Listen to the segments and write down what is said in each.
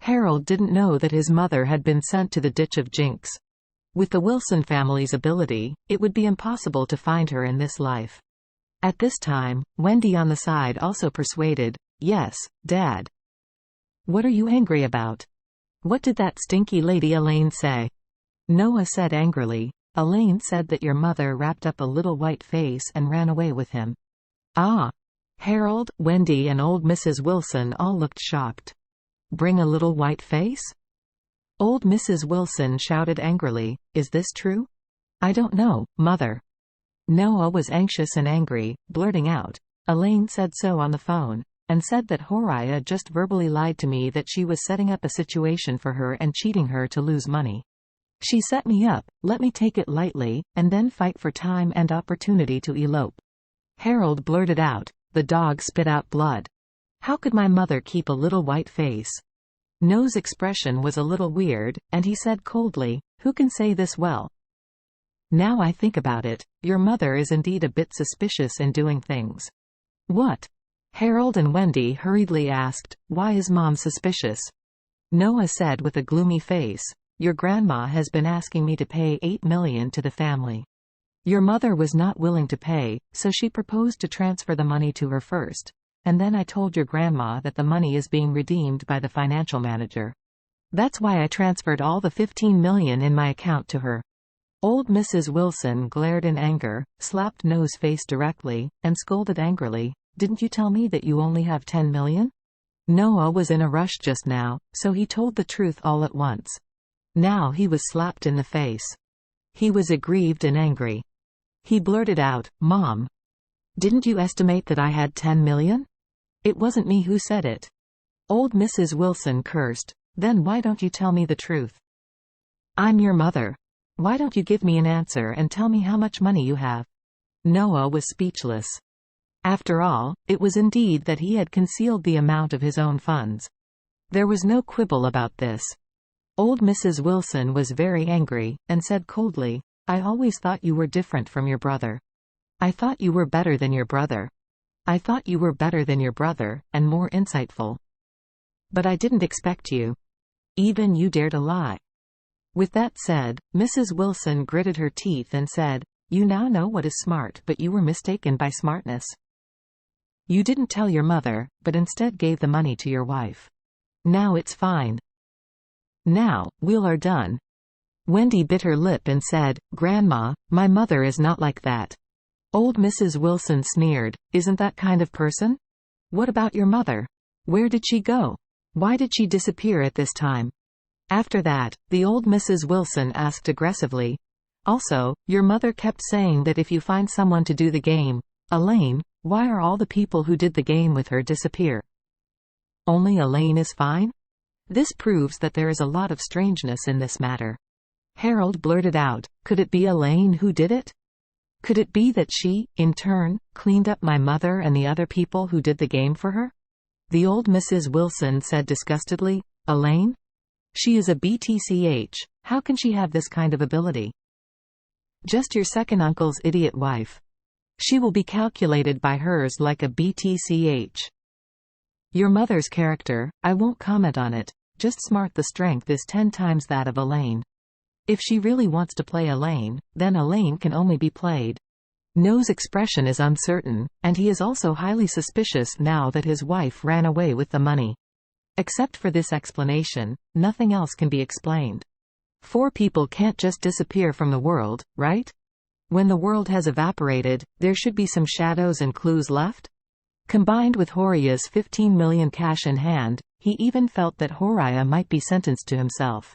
Harold didn't know that his mother had been sent to the ditch of Jinx. With the Wilson family's ability, it would be impossible to find her in this life. At this time, Wendy on the side also persuaded, "Yes, Dad. What are you angry about? What did that stinky lady Elaine say?" Noah said angrily, "Elaine said that your mother wrapped up a little white face and ran away with him." Ah! Harold, Wendy and old Mrs. Wilson all looked shocked. "Bring a little white face?" Old Mrs. Wilson shouted angrily, "Is this true?" "I don't know, Mother." Noah was anxious and angry, blurting out, "Elaine said so on the phone, and said that Horiah just verbally lied to me that she was setting up a situation for her and cheating her to lose money. She set me up, let me take it lightly, and then fight for time and opportunity to elope." Harold blurted out, "The dog spit out blood. How could my mother keep a little white face?" Noah's expression was a little weird, and he said coldly, "Who can say this well? Now I think about it, your mother is indeed a bit suspicious in doing things." "What?" Harold and Wendy hurriedly asked, "Why is Mom suspicious?" Noah said with a gloomy face, "Your grandma has been asking me to pay $8 million to the family. Your mother was not willing to pay, so she proposed to transfer the money to her first. And then I told your grandma that the money is being redeemed by the financial manager. That's why I transferred all the $15 million in my account to her." Old Mrs. Wilson glared in anger, slapped Noah's face directly, and scolded angrily, "Didn't you tell me that you only have $10 million? Noah was in a rush just now, so he told the truth all at once. Now he was slapped in the face. He was aggrieved and angry. He blurted out, "Mom, didn't you estimate that I had $10 million? It wasn't me who said it." Old Mrs. Wilson cursed, "Then why don't you tell me the truth? I'm your mother. Why don't you give me an answer and tell me how much money you have?" Noah was speechless. After all, it was indeed that he had concealed the amount of his own funds. There was no quibble about this. Old Mrs. Wilson was very angry, and said coldly, "I always thought you were different from your brother. I thought you were better than your brother. I thought you were better than your brother, and more insightful. But I didn't expect you. Even you dare to lie." With that said, Mrs. Wilson gritted her teeth and said, "You now know what is smart, but you were mistaken by smartness. You didn't tell your mother, but instead gave the money to your wife. Now it's fine. Now, we're done." Wendy bit her lip and said, "Grandma, my mother is not like that." Old Mrs. Wilson sneered, "Isn't that kind of person? What about your mother? Where did she go? Why did she disappear at this time?" After that, the old Mrs. Wilson asked aggressively, "Also, your mother kept saying that if you find someone to do the game, Elaine, why are all the people who did the game with her disappear? Only Elaine is fine? This proves that there is a lot of strangeness in this matter." Harold blurted out, "Could it be Elaine who did it? Could it be that she, in turn, cleaned up my mother and the other people who did the game for her?" The old Mrs. Wilson said disgustedly, "Elaine? She is a BTCH, how can she have this kind of ability? Just your second uncle's idiot wife. She will be calculated by hers like a BTCH. Your mother's character, I won't comment on it, just smart. The strength is 10 times that of Elaine. If she really wants to play Elaine, then Elaine can only be played." Noah's expression is uncertain, and he is also highly suspicious now that his wife ran away with the money. Except for this explanation, nothing else can be explained. 4 people can't just disappear from the world, right? When the world has evaporated, there should be some shadows and clues left? Combined with Horiah's $15 million cash in hand, he even felt that Horiah might be sentenced to himself.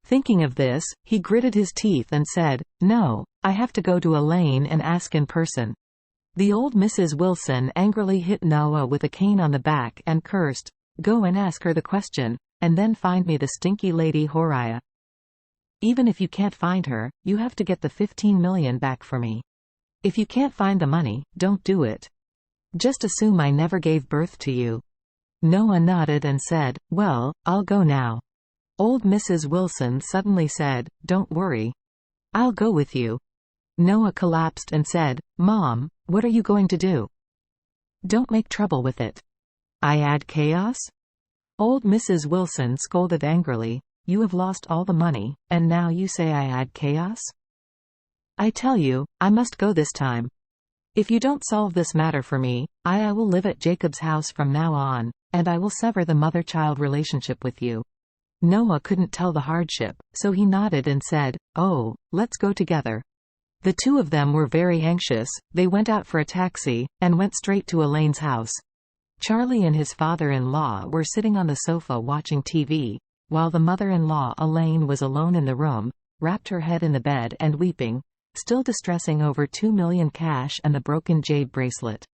Thinking of this, he gritted his teeth and said, "No, I have to go to Elaine and ask in person." The old Mrs. Wilson angrily hit Noah with a cane on the back and cursed, "Go and ask her the question, and then find me the stinky lady Horiah. Even if you can't find her, you have to get the $15 million back for me. If you can't find the money, don't do it. Just assume I never gave birth to you." Noah nodded and said, "Well, I'll go now." Old Mrs. Wilson suddenly said, "Don't worry. I'll go with you." Noah collapsed and said, "Mom, what are you going to do? Don't make trouble with it. I add chaos?" Old Mrs. Wilson scolded angrily. You have lost all the money, and now you say I add chaos? I tell you, I must go this time. If you don't solve this matter for me, I will live at Jacob's house from now on, and I will sever the mother-child relationship with you. Noah couldn't tell the hardship, so he nodded and said, Oh, let's go together. The two of them were very anxious. They went out for a taxi, and went straight to Elaine's house. Charlie and his father-in-law were sitting on the sofa watching TV, while the mother-in-law Elaine was alone in the room, wrapped her head in the bed and weeping, still distressing over $2 million cash and the broken jade bracelet.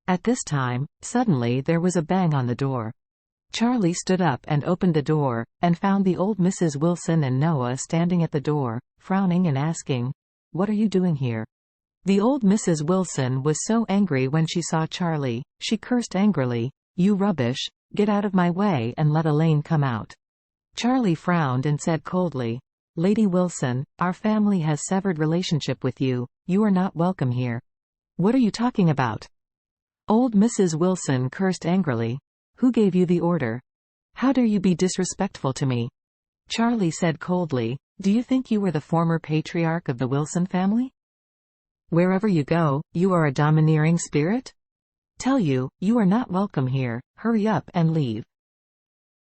At this time, suddenly there was a bang on the door. Charlie stood up and opened the door, and found the old Mrs. Wilson and Noah standing at the door, frowning and asking, What are you doing here? The old Mrs. Wilson was so angry when she saw Charlie, she cursed angrily, You rubbish, get out of my way and let Elaine come out. Charlie frowned and said coldly, Lady Wilson, our family has severed relationship with you, you are not welcome here. What are you talking about? Old Mrs. Wilson cursed angrily. Who gave you the order? How dare you be disrespectful to me? Charlie said coldly, Do you think you were the former patriarch of the Wilson family? Wherever you go, you are a domineering spirit? Tell you, you are not welcome here, hurry up and leave.